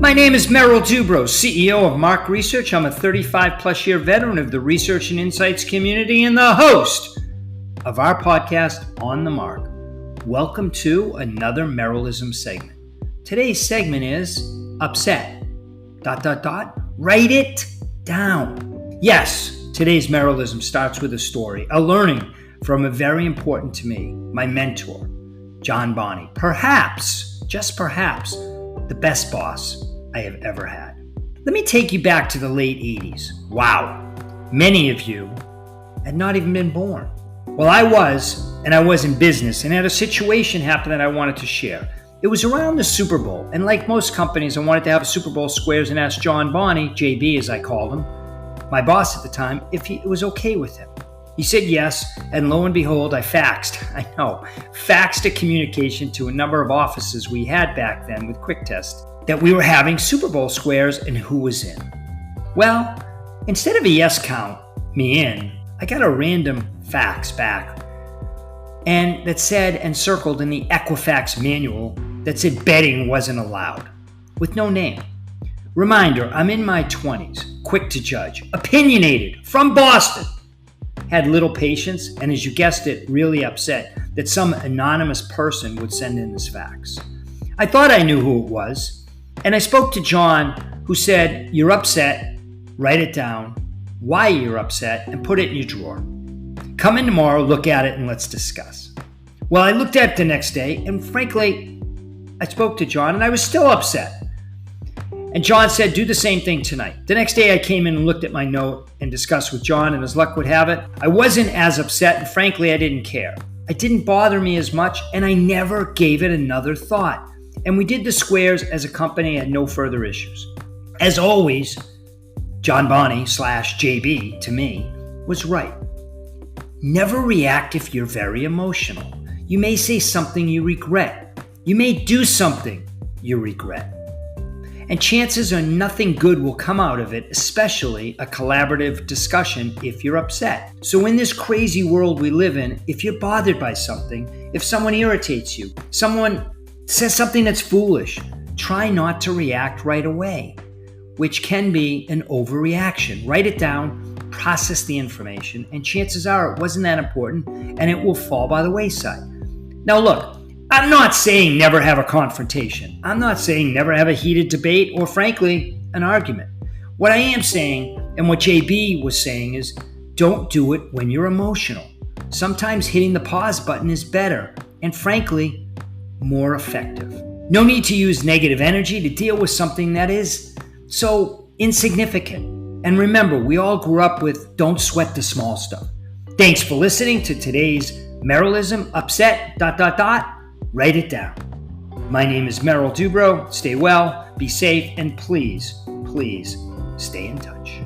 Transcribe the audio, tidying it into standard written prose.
My name is Merrill, CEO of Mark Research. I'm a 35-plus year veteran of the research and insights community and the host of our podcast, On the Mark. Welcome to another Merrillism segment. Today's segment is upset. ... Write it down. Yes, today's Merrillism starts with a story, a learning from a very important to me, my mentor, John Bonney. Perhaps, just perhaps, the best boss I have ever had. Let me take you back to the late 80s. Wow, many of you had not even been born. Well, I was in business and had a situation happen that I wanted to share. It was around the Super Bowl, and like most companies, I wanted to have a Super Bowl squares and asked John Bonney, JB as I called him, my boss at the time, if it was okay with him. He said yes, and lo and behold, I faxed a communication to a number of offices we had back then with Quick Test that we were having Super Bowl squares and who was in. Well, instead of a yes count, me in, I got a random fax back and that said, and circled in the Equifax manual, that said betting wasn't allowed, with no name. Reminder, I'm in my 20s, quick to judge, opinionated, from Boston. Had little patience, and as you guessed it, really upset that some anonymous person would send in this fax. I thought I knew who it was, and I spoke to John, who said, "You're upset, write it down, why you're upset, and put it in your drawer. Come in tomorrow, look at it, and let's discuss." Well, I looked at it the next day, and frankly, I spoke to John, and I was still upset. And John said, "Do the same thing tonight." The next day I came in and looked at my note and discussed with John, and as luck would have it, I wasn't as upset, and frankly, I didn't care. It didn't bother me as much, and I never gave it another thought. And we did the squares as a company and had no further issues. As always, John Bonney / JB to me was right. Never react if you're very emotional. You may say something you regret. You may do something you regret. And chances are nothing good will come out of it, especially a collaborative discussion if you're upset. So in this crazy world we live in, if you're bothered by something, if someone irritates you, someone says something that's foolish, try not to react right away, which can be an overreaction. Write it down, process the information, and chances are it wasn't that important and it will fall by the wayside. Now look, I'm not saying never have a confrontation. I'm not saying never have a heated debate or, frankly, an argument. What I am saying, and what JB was saying, is don't do it when you're emotional. Sometimes hitting the pause button is better and, frankly, more effective. No need to use negative energy to deal with something that is so insignificant. And remember, we all grew up with don't sweat the small stuff. Thanks for listening to today's Merrillism. Upset, ... Write it down. My name is Merrill Dubrow. Stay well, be safe, and please, please stay in touch.